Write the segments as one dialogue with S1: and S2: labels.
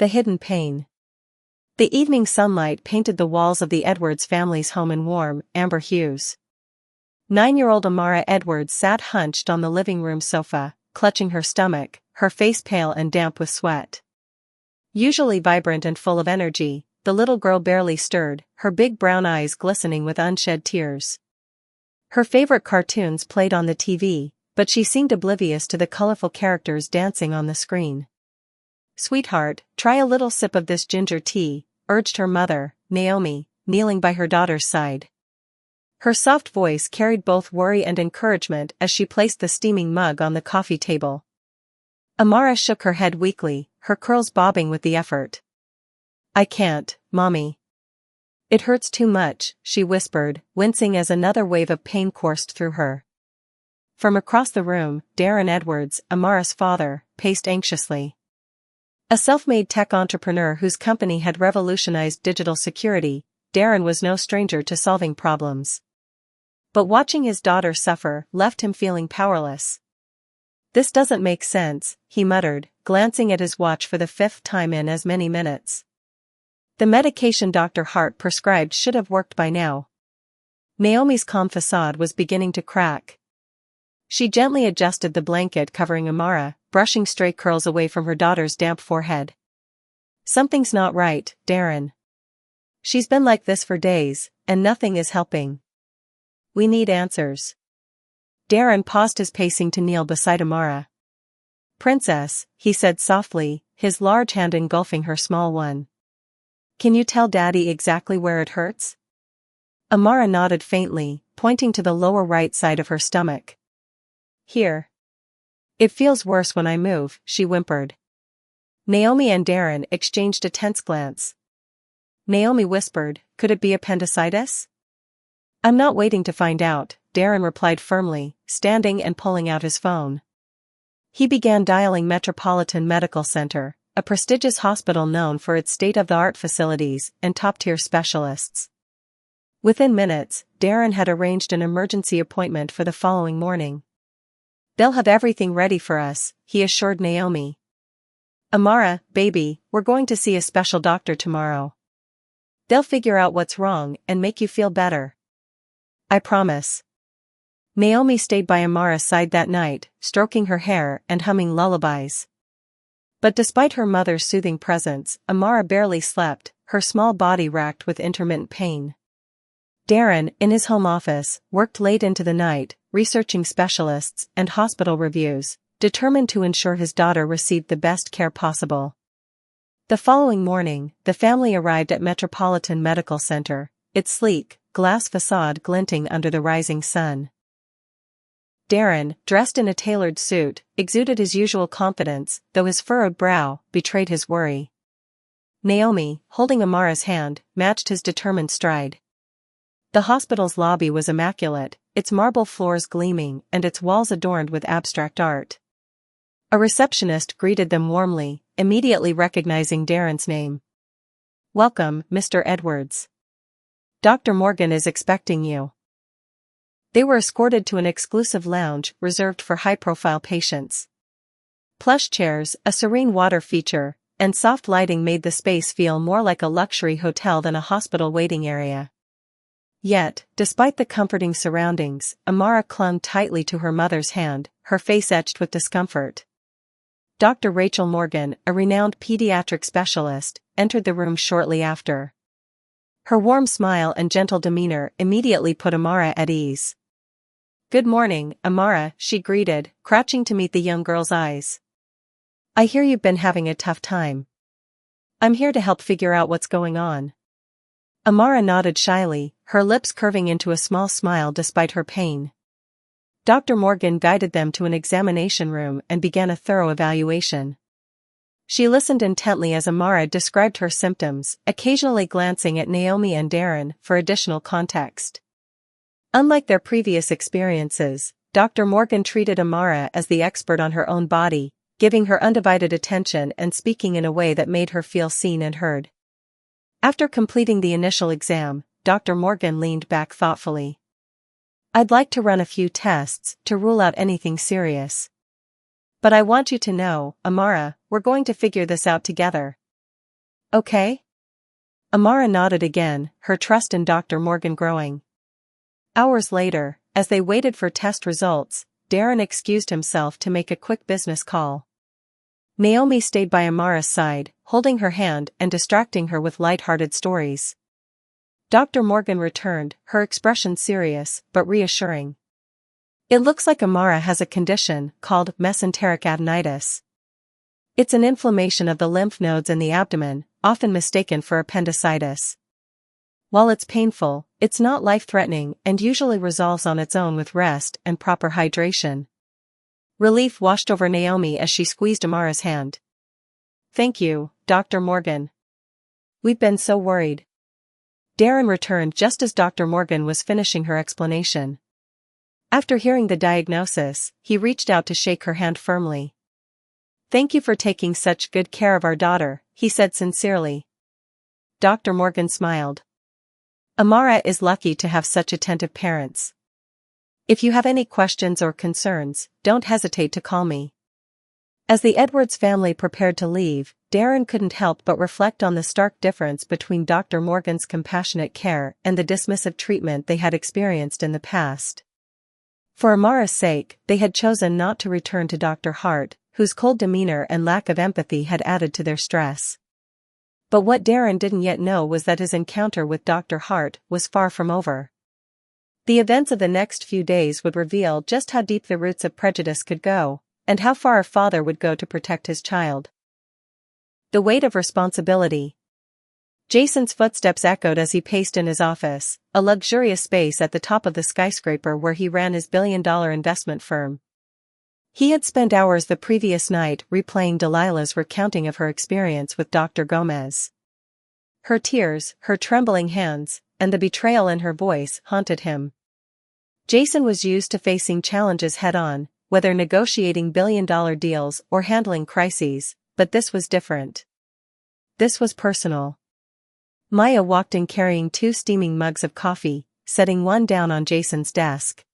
S1: The hidden pain. The evening sunlight painted the walls of the Edwards family's home in warm, amber hues. 9-year-old Amara Edwards sat hunched on the living room sofa, clutching her stomach, her face pale and damp with sweat. Usually vibrant and full of energy, the little girl barely stirred, her big brown eyes glistening with unshed tears. Her favorite cartoons played on the TV, but she seemed oblivious to the colorful characters dancing on the screen. "Sweetheart, try a little sip of this ginger tea," urged her mother, Naomi, kneeling by her daughter's side. Her soft voice carried both worry and encouragement as she placed the steaming mug on the coffee table. Amara shook her head weakly, her curls bobbing with the effort. "I can't, Mommy. It hurts too much," she whispered, wincing as another wave of pain coursed through her. From across the room, Darren Edwards, Amara's father, paced anxiously. A self-made tech entrepreneur whose company had revolutionized digital security, Darren was no stranger to solving problems. But watching his daughter suffer left him feeling powerless. "This doesn't make sense," he muttered, glancing at his watch for the 5th time in as many minutes. The medication Dr. Hart prescribed should have worked by now. Naomi's calm facade was beginning to crack. She gently adjusted the blanket covering Amara, brushing stray curls away from her daughter's damp forehead. "Something's not right, Darren. She's been like this for days, and nothing is helping. We need answers." Darren paused his pacing to kneel beside Amara. "Princess," he said softly, his large hand engulfing her small one. "Can you tell Daddy exactly where it hurts?" Amara nodded faintly, pointing to the lower right side of her stomach. "Here. It feels worse when I move," she whimpered. Naomi and Darren exchanged a tense glance. Naomi whispered, "Could it be appendicitis?" "I'm not waiting to find out," Darren replied firmly, standing and pulling out his phone. He began dialing Metropolitan Medical Center, a prestigious hospital known for its state-of-the-art facilities and top-tier specialists. Within minutes, Darren had arranged an emergency appointment for the following morning. "They'll have everything ready for us," he assured Naomi. "Amara, baby, we're going to see a special doctor tomorrow. They'll figure out what's wrong and make you feel better. I promise." Naomi stayed by Amara's side that night, stroking her hair and humming lullabies. But despite her mother's soothing presence, Amara barely slept, her small body racked with intermittent pain. Darren, in his home office, worked late into the night, researching specialists and hospital reviews, determined to ensure his daughter received the best care possible. The following morning, the family arrived at Metropolitan Medical Center, its sleek, glass facade glinting under the rising sun. Darren, dressed in a tailored suit, exuded his usual confidence, though his furrowed brow betrayed his worry. Naomi, holding Amara's hand, matched his determined stride. The hospital's lobby was immaculate, its marble floors gleaming and its walls adorned with abstract art. A receptionist greeted them warmly, immediately recognizing Darren's name. "Welcome, Mr. Edwards. Dr. Morgan is expecting you." They were escorted to an exclusive lounge reserved for high-profile patients. Plush chairs, a serene water feature, and soft lighting made the space feel more like a luxury hotel than a hospital waiting area. Yet, despite the comforting surroundings, Amara clung tightly to her mother's hand, her face etched with discomfort. Dr. Rachel Morgan, a renowned pediatric specialist, entered the room shortly after. Her warm smile and gentle demeanor immediately put Amara at ease. "Good morning, Amara," she greeted, crouching to meet the young girl's eyes. "I hear you've been having a tough time. I'm here to help figure out what's going on." Amara nodded shyly, her lips curving into a small smile despite her pain. Dr. Morgan guided them to an examination room and began a thorough evaluation. She listened intently as Amara described her symptoms, occasionally glancing at Naomi and Darren for additional context. Unlike their previous experiences, Dr. Morgan treated Amara as the expert on her own body, giving her undivided attention and speaking in a way that made her feel seen and heard. After completing the initial exam, Dr. Morgan leaned back thoughtfully. "I'd like to run a few tests to rule out anything serious. But I want you to know, Amara, we're going to figure this out together. Okay? Amara nodded again, her trust in Dr. Morgan growing. Hours later, as they waited for test results, Darren excused himself to make a quick business call. Naomi stayed by Amara's side, holding her hand and distracting her with light-hearted stories. Dr. Morgan returned, her expression serious but reassuring. It looks like Amara has a condition called mesenteric adenitis. It's an inflammation of the lymph nodes in the abdomen, often mistaken for appendicitis. While it's painful, it's not life-threatening and usually resolves on its own with rest and proper hydration. Relief washed over Naomi as she squeezed Amara's hand. Thank you, Dr. Morgan. We've been so worried. Darren returned just as Dr. Morgan was finishing her explanation. After hearing the diagnosis, he reached out to shake her hand firmly. Thank you for taking such good care of our daughter, he said sincerely. Dr. Morgan smiled. Amara is lucky to have such attentive parents. If you have any questions or concerns, don't hesitate to call me. As the Edwards family prepared to leave, Darren couldn't help but reflect on the stark difference between Dr. Morgan's compassionate care and the dismissive treatment they had experienced in the past. For Amara's sake, they had chosen not to return to Dr. Hart, whose cold demeanor and lack of empathy had added to their stress. But what Darren didn't yet know was that his encounter with Dr. Hart was far from over. The events of the next few days would reveal just how deep the roots of prejudice could go, and how far a father would go to protect his child. The weight of responsibility. Jason's footsteps echoed as he paced in his office, a luxurious space at the top of the skyscraper where he ran his billion-dollar investment firm. He had spent hours the previous night replaying Delilah's recounting of her experience with Dr. Gomez. Her tears, her trembling hands, and the betrayal in her voice haunted him. Jason was used to facing challenges head-on, whether negotiating billion-dollar deals or handling crises, but this was different. This was personal. Maya walked in carrying 2 steaming mugs of coffee, setting one down on Jason's desk.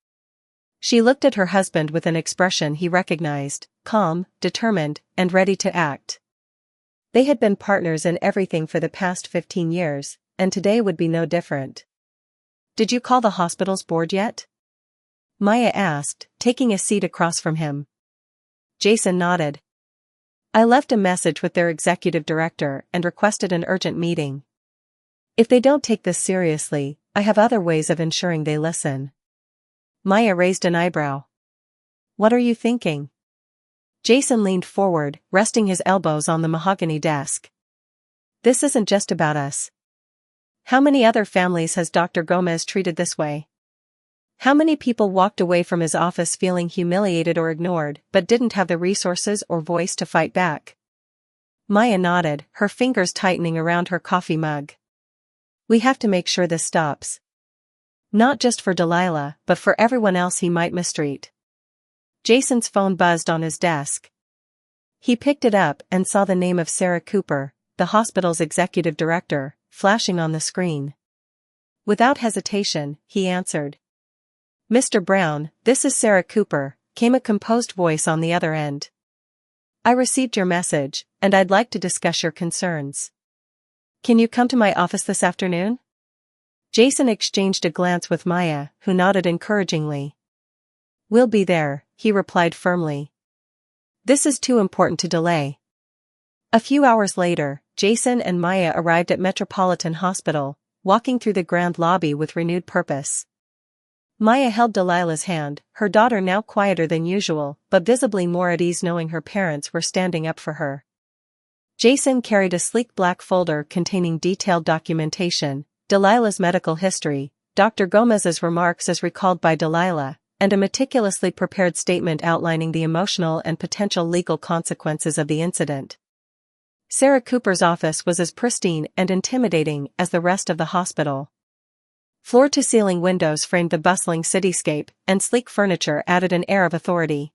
S1: She looked at her husband with an expression he recognized, calm, determined, and ready to act. They had been partners in everything for the past 15 years, and today would be no different. Did you call the hospital's board yet? Maya asked, taking a seat across from him. Jason nodded. I left a message with their executive director and requested an urgent meeting. If they don't take this seriously, I have other ways of ensuring they listen. Maya raised an eyebrow. What are you thinking? Jason leaned forward, resting his elbows on the mahogany desk. This isn't just about us. How many other families has Dr. Gomez treated this way? How many people walked away from his office feeling humiliated or ignored but didn't have the resources or voice to fight back? Maya nodded, her fingers tightening around her coffee mug. We have to make sure this stops. Not just for Delilah, but for everyone else he might mistreat. Jason's phone buzzed on his desk. He picked it up and saw the name of Sarah Cooper, the hospital's executive director, flashing on the screen. Without hesitation, he answered. Mr. Brown, this is Sarah Cooper, came a composed voice on the other end. I received your message, and I'd like to discuss your concerns. Can you come to my office this afternoon? Jason exchanged a glance with Maya, who nodded encouragingly. We'll be there, he replied firmly. This is too important to delay. A few hours later, Jason and Maya arrived at Metropolitan Hospital, walking through the grand lobby with renewed purpose. Maya held Delilah's hand, her daughter now quieter than usual, but visibly more at ease knowing her parents were standing up for her. Jason carried a sleek black folder containing detailed documentation, Delilah's medical history, Dr. Gomez's remarks as recalled by Delilah, and a meticulously prepared statement outlining the emotional and potential legal consequences of the incident. Sarah Cooper's office was as pristine and intimidating as the rest of the hospital. Floor-to-ceiling windows framed the bustling cityscape, and sleek furniture added an air of authority.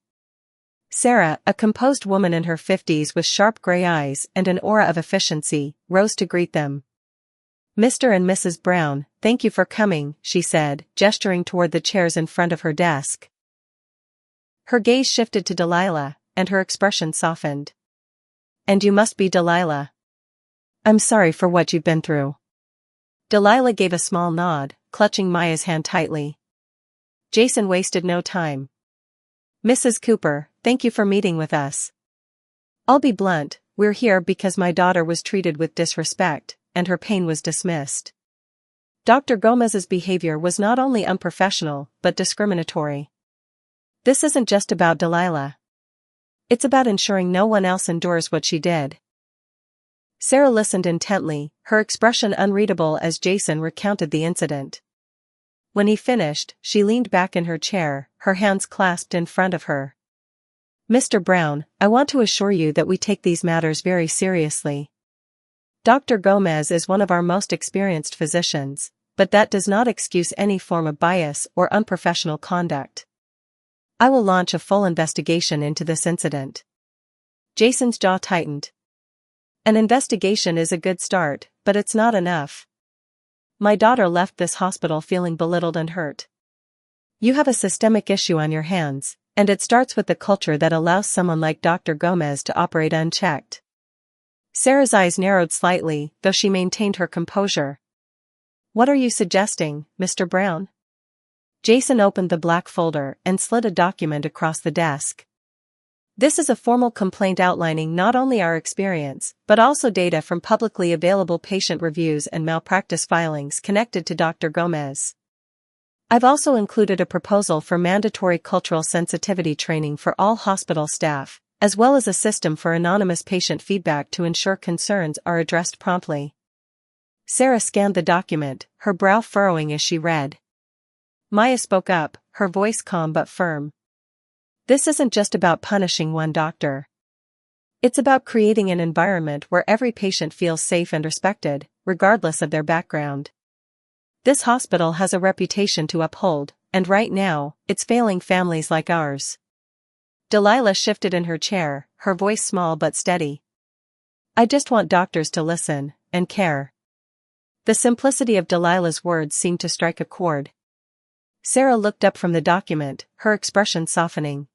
S1: Sarah, a composed woman in her 50s with sharp gray eyes and an aura of efficiency, rose to greet them. Mr. and Mrs. Brown, thank you for coming, she said, gesturing toward the chairs in front of her desk. Her gaze shifted to Delilah, and her expression softened. And you must be Delilah. I'm sorry for what you've been through. Delilah gave a small nod, clutching Maya's hand tightly. Jason wasted no time. Mrs. Cooper, thank you for meeting with us. I'll be blunt, we're here because my daughter was treated with disrespect, and her pain was dismissed. Dr. Gomez's behavior was not only unprofessional, but discriminatory. This isn't just about Delilah. It's about ensuring no one else endures what she did. Sarah listened intently, her expression unreadable as Jason recounted the incident. When he finished, she leaned back in her chair, her hands clasped in front of her. Mr. Brown, I want to assure you that we take these matters very seriously. Dr. Gomez is one of our most experienced physicians, but that does not excuse any form of bias or unprofessional conduct. I will launch a full investigation into this incident. Jason's jaw tightened. An investigation is a good start, but it's not enough. My daughter left this hospital feeling belittled and hurt. You have a systemic issue on your hands, and it starts with the culture that allows someone like Dr. Gomez to operate unchecked. Sarah's eyes narrowed slightly, though she maintained her composure. What are you suggesting, Mr. Brown? Jason opened the black folder and slid a document across the desk. This is a formal complaint outlining not only our experience, but also data from publicly available patient reviews and malpractice filings connected to Dr. Gomez. I've also included a proposal for mandatory cultural sensitivity training for all hospital staff, as well as a system for anonymous patient feedback to ensure concerns are addressed promptly. Sarah scanned the document, her brow furrowing as she read. Maya spoke up, her voice calm but firm. This isn't just about punishing one doctor. It's about creating an environment where every patient feels safe and respected, regardless of their background. This hospital has a reputation to uphold, and right now, it's failing families like ours. Delilah shifted in her chair, her voice small but steady. I just want doctors to listen, and care. The simplicity of Delilah's words seemed to strike a chord. Sarah looked up from the document, her expression softening.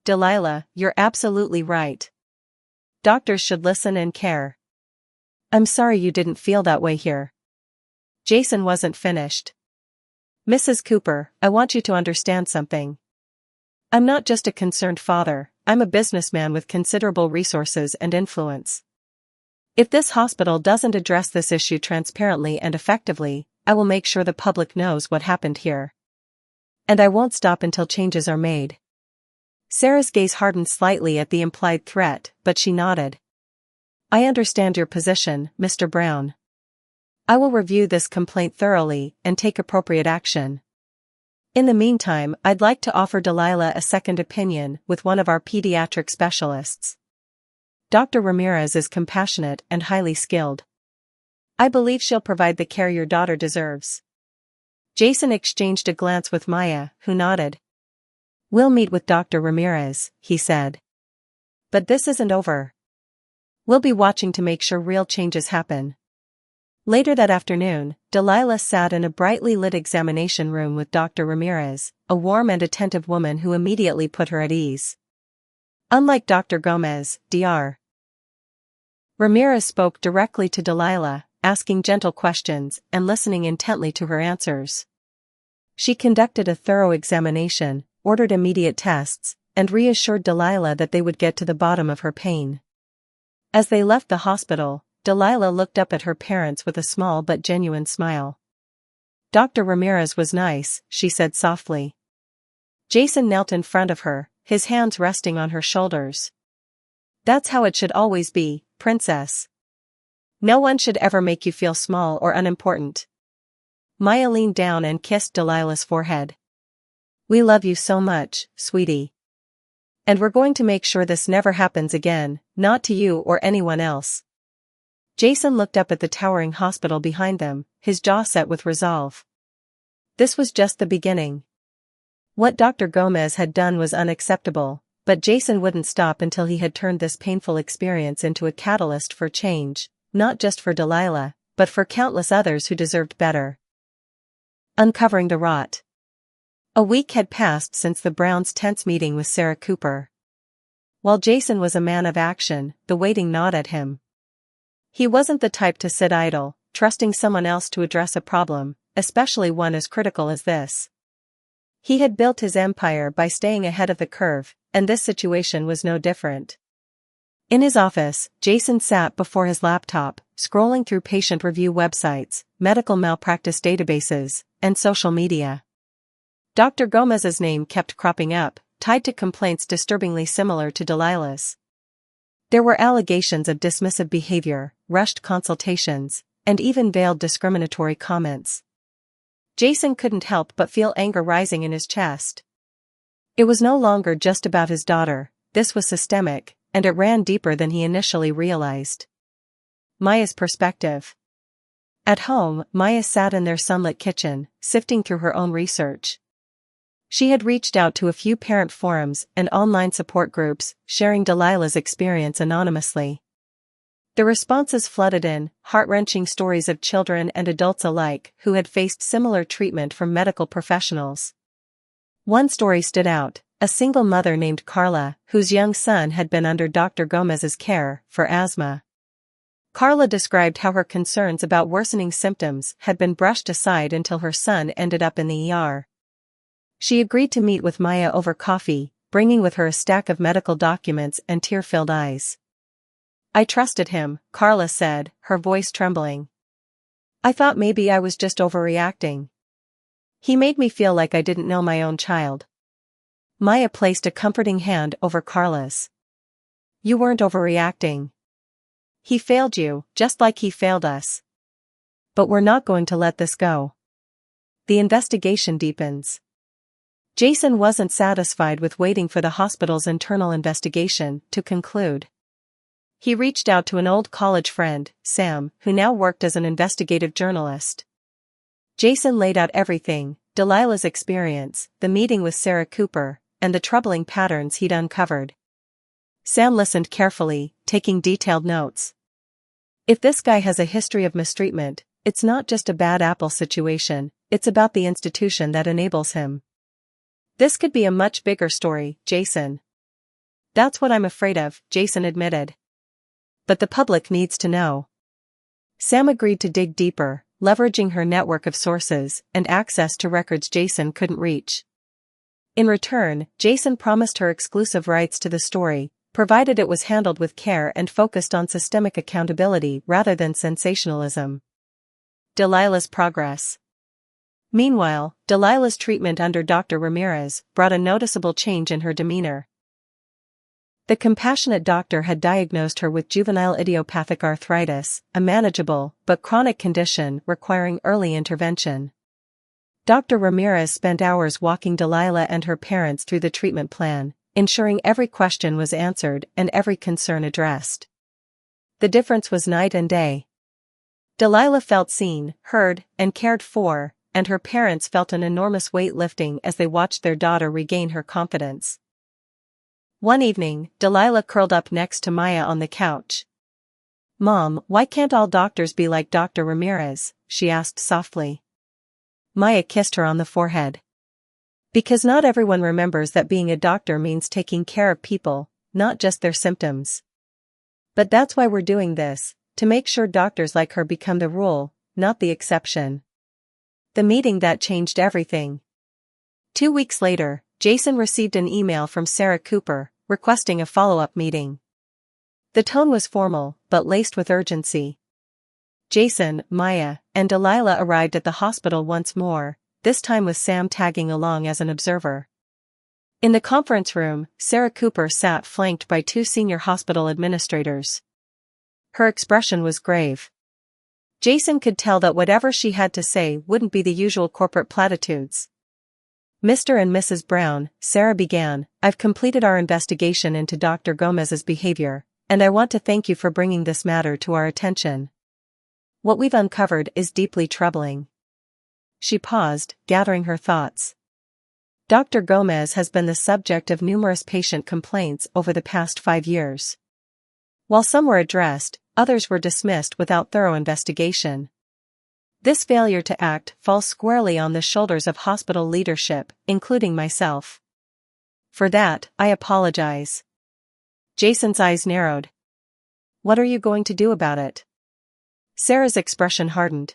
S1: Delilah, you're absolutely right. Doctors should listen and care. I'm sorry you didn't feel that way here. Jason wasn't finished. Mrs. Cooper, I want you to understand something. I'm not just a concerned father, I'm a businessman with considerable resources and influence. If this hospital doesn't address this issue transparently and effectively, I will make sure the public knows what happened here. And I won't stop until changes are made. Sarah's gaze hardened slightly at the implied threat, but she nodded. I understand your position, Mr. Brown. I will review this complaint thoroughly and take appropriate action. In the meantime, I'd like to offer Delilah a second opinion with one of our pediatric specialists. Dr. Ramirez is compassionate and highly skilled. I believe she'll provide the care your daughter deserves. Jason exchanged a glance with Maya, who nodded. We'll meet with Dr. Ramirez, he said. But this isn't over. We'll be watching to make sure real changes happen. Later that afternoon, Delilah sat in a brightly lit examination room with Dr. Ramirez, a warm and attentive woman who immediately put her at ease. Unlike Dr. Gomez, Dr. Ramirez spoke directly to Delilah, asking gentle questions and listening intently to her answers. She conducted a thorough examination, ordered immediate tests, and reassured Delilah that they would get to the bottom of her pain. As they left the hospital, Delilah looked up at her parents with a small but genuine smile. Dr. Ramirez was nice, she said softly. Jason knelt in front of her, his hands resting on her shoulders. That's how it should always be, princess. No one should ever make you feel small or unimportant. Maya leaned down and kissed Delilah's forehead. We love you so much, sweetie. And we're going to make sure this never happens again, not to you or anyone else. Jason looked up at the towering hospital behind them, his jaw set with resolve. This was just the beginning. What Dr. Gomez had done was unacceptable, but Jason wouldn't stop until he had turned this painful experience into a catalyst for change, not just for Delilah, but for countless others who deserved better. Uncovering the rot. A week had passed since the Browns' tense meeting with Sarah Cooper. While Jason was a man of action, the waiting gnawed at him. He wasn't the type to sit idle, trusting someone else to address a problem, especially one as critical as this. He had built his empire by staying ahead of the curve, and this situation was no different. In his office, Jason sat before his laptop, scrolling through patient review websites, medical malpractice databases, and social media. Dr. Gomez's name kept cropping up, tied to complaints disturbingly similar to Delilah's. There were allegations of dismissive behavior, rushed consultations, and even veiled discriminatory comments. Jason couldn't help but feel anger rising in his chest. It was no longer just about his daughter, this was systemic, and it ran deeper than he initially realized. Maya's perspective. At home, Maya sat in their sunlit kitchen, sifting through her own research. She had reached out to a few parent forums and online support groups, sharing Delilah's experience anonymously. The responses flooded in, heart-wrenching stories of children and adults alike who had faced similar treatment from medical professionals. One story stood out, a single mother named Carla, whose young son had been under Dr. Gomez's care for asthma. Carla described how her concerns about worsening symptoms had been brushed aside until her son ended up in the ER. She agreed to meet with Maya over coffee, bringing with her a stack of medical documents and tear-filled eyes. "I trusted him," Carla said, her voice trembling. "I thought maybe I was just overreacting. He made me feel like I didn't know my own child." Maya placed a comforting hand over Carla's. "You weren't overreacting. He failed you, just like he failed us. But we're not going to let this go. The investigation deepens." Jason wasn't satisfied with waiting for the hospital's internal investigation to conclude. He reached out to an old college friend, Sam, who now worked as an investigative journalist. Jason laid out everything, Delilah's experience, the meeting with Sarah Cooper, and the troubling patterns he'd uncovered. Sam listened carefully, taking detailed notes. "If this guy has a history of mistreatment, it's not just a bad apple situation, it's about the institution that enables him. This could be a much bigger story, Jason." "That's what I'm afraid of," Jason admitted. "But the public needs to know." Sam agreed to dig deeper, leveraging her network of sources and access to records Jason couldn't reach. In return, Jason promised her exclusive rights to the story, provided it was handled with care and focused on systemic accountability rather than sensationalism. Delilah's progress. Meanwhile, Delilah's treatment under Dr. Ramirez brought a noticeable change in her demeanor. The compassionate doctor had diagnosed her with juvenile idiopathic arthritis, a manageable but chronic condition requiring early intervention. Dr. Ramirez spent hours walking Delilah and her parents through the treatment plan, ensuring every question was answered and every concern addressed. The difference was night and day. Delilah felt seen, heard, and cared for, and her parents felt an enormous weight lifting as they watched their daughter regain her confidence. One evening, Delilah curled up next to Maya on the couch. "Mom, why can't all doctors be like Dr. Ramirez?" she asked softly. Maya kissed her on the forehead. "Because not everyone remembers that being a doctor means taking care of people, not just their symptoms. But that's why we're doing this, to make sure doctors like her become the rule, not the exception." The meeting that changed everything. 2 weeks later, Jason received an email from Sarah Cooper, requesting a follow-up meeting. The tone was formal, but laced with urgency. Jason, Maya, and Delilah arrived at the hospital once more, this time with Sam tagging along as an observer. In the conference room, Sarah Cooper sat flanked by 2 senior hospital administrators. Her expression was grave. Jason could tell that whatever she had to say wouldn't be the usual corporate platitudes. "Mr. and Mrs. Brown," Sarah began, "I've completed our investigation into Dr. Gomez's behavior, and I want to thank you for bringing this matter to our attention. What we've uncovered is deeply troubling." She paused, gathering her thoughts. Dr. Gomez has been the subject of numerous patient complaints over the past 5 years. While some were addressed, others were dismissed without thorough investigation. This failure to act falls squarely on the shoulders of hospital leadership, including myself. For that, I apologize. Jason's eyes narrowed. "What are you going to do about it?" Sarah's expression hardened.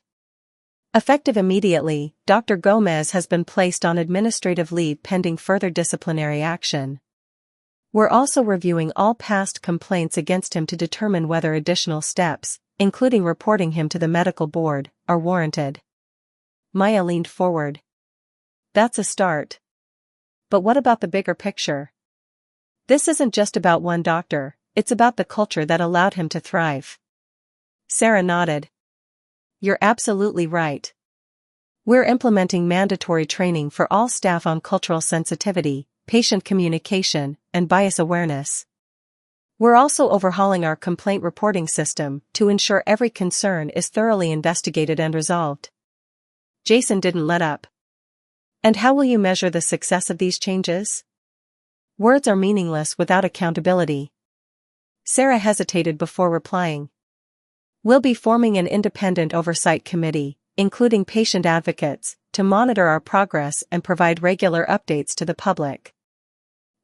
S1: Effective immediately, Dr. Gomez has been placed on administrative leave pending further disciplinary action. We're also reviewing all past complaints against him to determine whether additional steps, including reporting him to the medical board, are warranted. Maya leaned forward. That's a start. But what about the bigger picture? This isn't just about one doctor, it's about the culture that allowed him to thrive. Sarah nodded. You're absolutely right. We're implementing mandatory training for all staff on cultural sensitivity, patient communication, and bias awareness. We're also overhauling our complaint reporting system to ensure every concern is thoroughly investigated and resolved. Jason didn't let up. And how will you measure the success of these changes? Words are meaningless without accountability. Sarah hesitated before replying. We'll be forming an independent oversight committee, including patient advocates, to monitor our progress and provide regular updates to the public.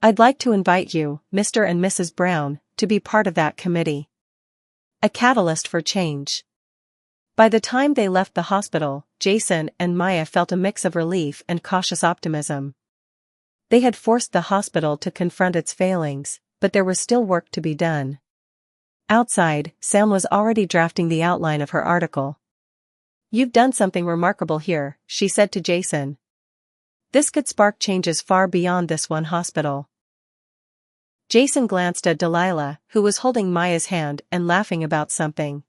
S1: I'd like to invite you, Mr. and Mrs. Brown, to be part of that committee. A catalyst for change. By the time they left the hospital, Jason and Maya felt a mix of relief and cautious optimism. They had forced the hospital to confront its failings, but there was still work to be done. Outside, Sam was already drafting the outline of her article. You've done something remarkable here, she said to Jason. This could spark changes far beyond this one hospital. Jason glanced at Delilah, who was holding Maya's hand and laughing about something.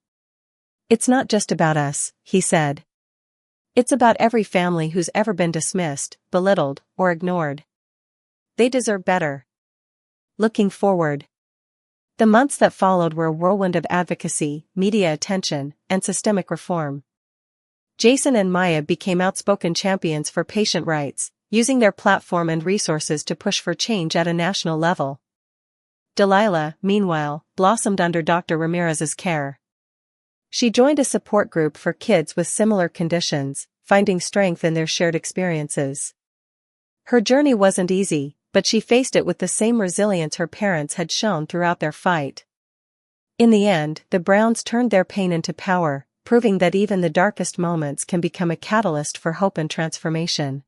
S1: It's not just about us, he said. It's about every family who's ever been dismissed, belittled, or ignored. They deserve better. Looking forward. The months that followed were a whirlwind of advocacy, media attention, and systemic reform. Jason and Maya became outspoken champions for patient rights, using their platform and resources to push for change at a national level. Delilah, meanwhile, blossomed under Dr. Ramirez's care. She joined a support group for kids with similar conditions, finding strength in their shared experiences. Her journey wasn't easy, but she faced it with the same resilience her parents had shown throughout their fight. In the end, the Browns turned their pain into power, proving that even the darkest moments can become a catalyst for hope and transformation.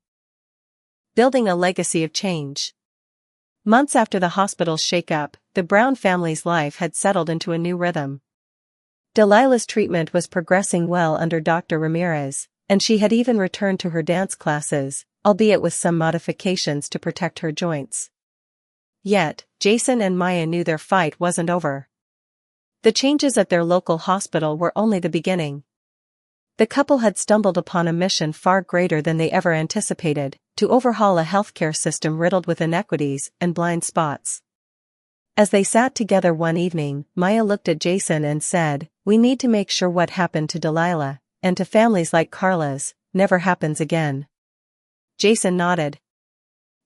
S1: Building a legacy of change. Months after the hospital's shakeup, the Brown family's life had settled into a new rhythm. Delilah's treatment was progressing well under Dr. Ramirez, and she had even returned to her dance classes, albeit with some modifications to protect her joints. Yet, Jason and Maya knew their fight wasn't over. The changes at their local hospital were only the beginning. The couple had stumbled upon a mission far greater than they ever anticipated, to overhaul a healthcare system riddled with inequities and blind spots. As they sat together one evening, Maya looked at Jason and said, "We need to make sure what happened to Delilah, and to families like Carla's, never happens again." Jason nodded.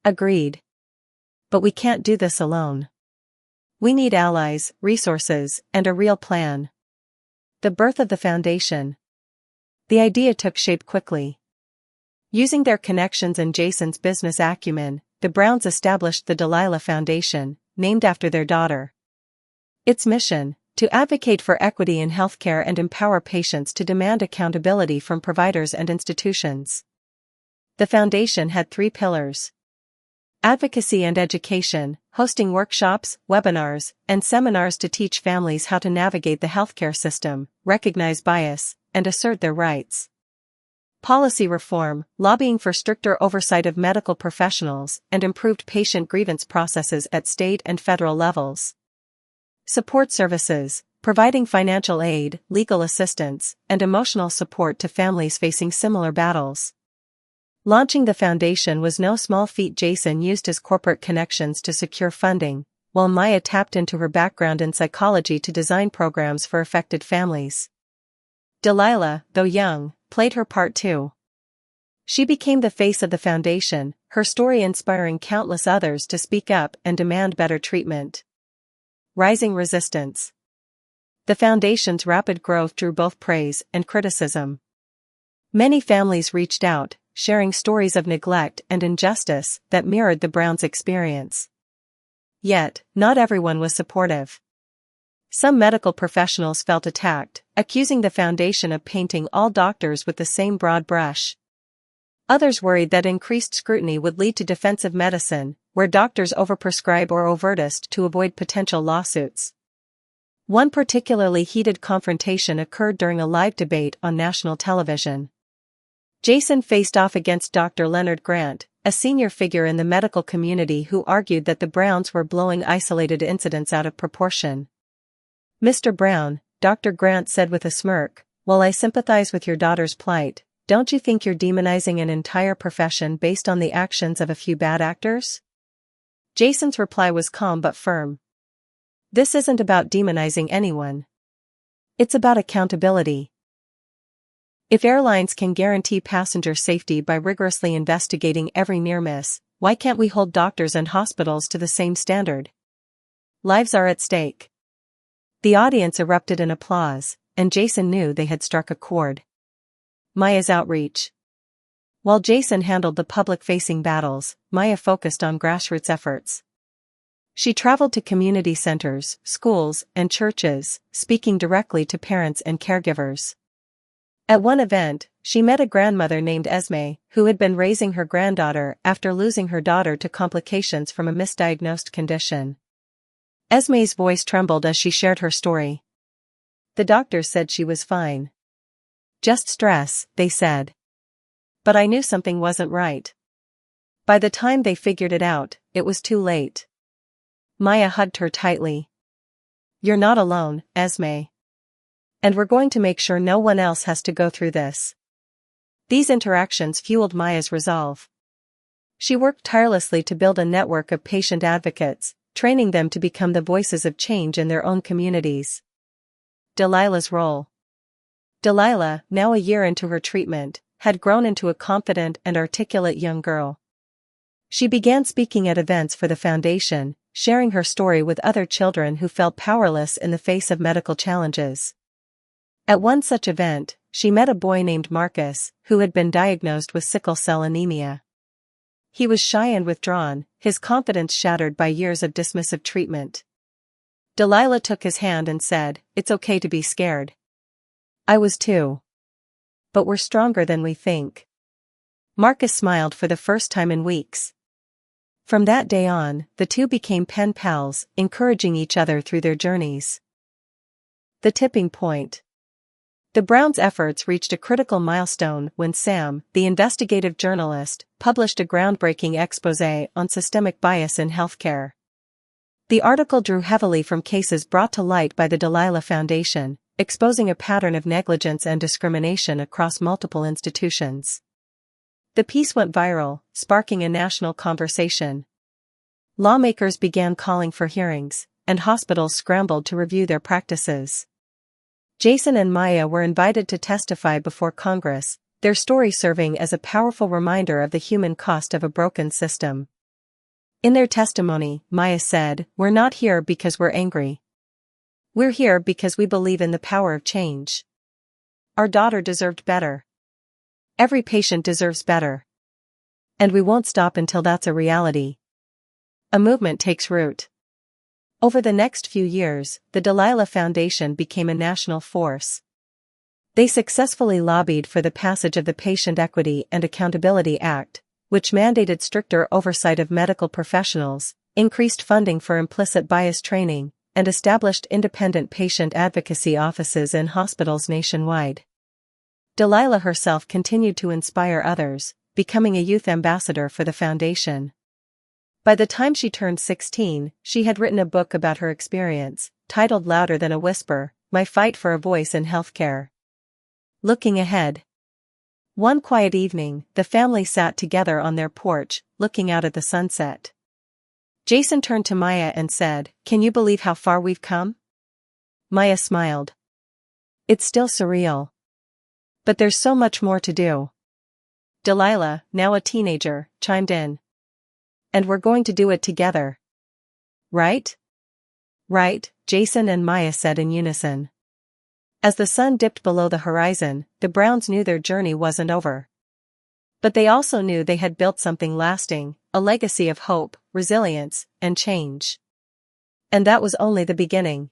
S1: Agreed. But we can't do this alone. We need allies, resources, and a real plan. The birth of the foundation. The idea took shape quickly. Using their connections and Jason's business acumen, the Browns established the Delilah Foundation, named after their daughter. Its mission, to advocate for equity in healthcare and empower patients to demand accountability from providers and institutions. The foundation had 3 pillars. Advocacy and education, hosting workshops, webinars, and seminars to teach families how to navigate the healthcare system, recognize bias, and assert their rights. Policy reform, lobbying for stricter oversight of medical professionals and improved patient grievance processes at state and federal levels. Support services, providing financial aid, legal assistance, and emotional support to families facing similar battles. Launching the foundation was no small feat. Jason used his corporate connections to secure funding, while Maya tapped into her background in psychology to design programs for affected families. Delilah, though young, played her part too. She became the face of the foundation, her story inspiring countless others to speak up and demand better treatment. Rising resistance. The foundation's rapid growth drew both praise and criticism. Many families reached out, sharing stories of neglect and injustice that mirrored the Browns' experience. Yet, not everyone was supportive. Some medical professionals felt attacked, accusing the foundation of painting all doctors with the same broad brush. Others worried that increased scrutiny would lead to defensive medicine, where doctors overprescribe or overdose to avoid potential lawsuits. One particularly heated confrontation occurred during a live debate on national television. Jason faced off against Dr. Leonard Grant, a senior figure in the medical community who argued that the Browns were blowing isolated incidents out of proportion. "Mr. Brown," Dr. Grant said with a smirk, "while I sympathize with your daughter's plight, don't you think you're demonizing an entire profession based on the actions of a few bad actors?" Jason's reply was calm but firm. "This isn't about demonizing anyone. It's about accountability. If airlines can guarantee passenger safety by rigorously investigating every near miss, why can't we hold doctors and hospitals to the same standard? Lives are at stake." The audience erupted in applause, and Jason knew they had struck a chord. Maya's outreach. While Jason handled the public-facing battles, Maya focused on grassroots efforts. She traveled to community centers, schools, and churches, speaking directly to parents and caregivers. At one event, she met a grandmother named Esme, who had been raising her granddaughter after losing her daughter to complications from a misdiagnosed condition. Esme's voice trembled as she shared her story. "The doctors said she was fine. Just stress," they said. "But I knew something wasn't right. By the time they figured it out, it was too late." Maya hugged her tightly. "You're not alone, Esme. And we're going to make sure no one else has to go through this." These interactions fueled Maya's resolve. She worked tirelessly to build a network of patient advocates, training them to become the voices of change in their own communities. Delilah's role. Delilah, now a year into her treatment, had grown into a confident and articulate young girl. She began speaking at events for the foundation, sharing her story with other children who felt powerless in the face of medical challenges. At one such event, she met a boy named Marcus, who had been diagnosed with sickle cell anemia. He was shy and withdrawn, his confidence shattered by years of dismissive treatment. Delilah took his hand and said, "It's okay to be scared. I was too. But we're stronger than we think." Marcus smiled for the first time in weeks. From that day on, the two became pen pals, encouraging each other through their journeys. The tipping point. The Browns' efforts reached a critical milestone when Sam, the investigative journalist, published a groundbreaking exposé on systemic bias in healthcare. The article drew heavily from cases brought to light by the Delilah Foundation, exposing a pattern of negligence and discrimination across multiple institutions. The piece went viral, sparking a national conversation. Lawmakers began calling for hearings, and hospitals scrambled to review their practices. Jason and Maya were invited to testify before Congress, their story serving as a powerful reminder of the human cost of a broken system. In their testimony, Maya said, "We're not here because we're angry. We're here because we believe in the power of change. Our daughter deserved better. Every patient deserves better. And we won't stop until that's a reality." A movement takes root. Over the next few years, the Delilah Foundation became a national force. They successfully lobbied for the passage of the Patient Equity and Accountability Act, which mandated stricter oversight of medical professionals, increased funding for implicit bias training, and established independent patient advocacy offices in hospitals nationwide. Delilah herself continued to inspire others, becoming a youth ambassador for the foundation. By the time she turned 16, she had written a book about her experience, titled Louder Than a Whisper, My Fight for a Voice in Healthcare. Looking ahead. One quiet evening, the family sat together on their porch, looking out at the sunset. Jason turned to Maya and said, "Can you believe how far we've come?" Maya smiled. "It's still surreal. But there's so much more to do." Delilah, now a teenager, chimed in. "And we're going to do it together. Right?" "Right," Jason and Maya said in unison. As the sun dipped below the horizon, the Browns knew their journey wasn't over. But they also knew they had built something lasting, a legacy of hope, resilience, and change. And that was only the beginning.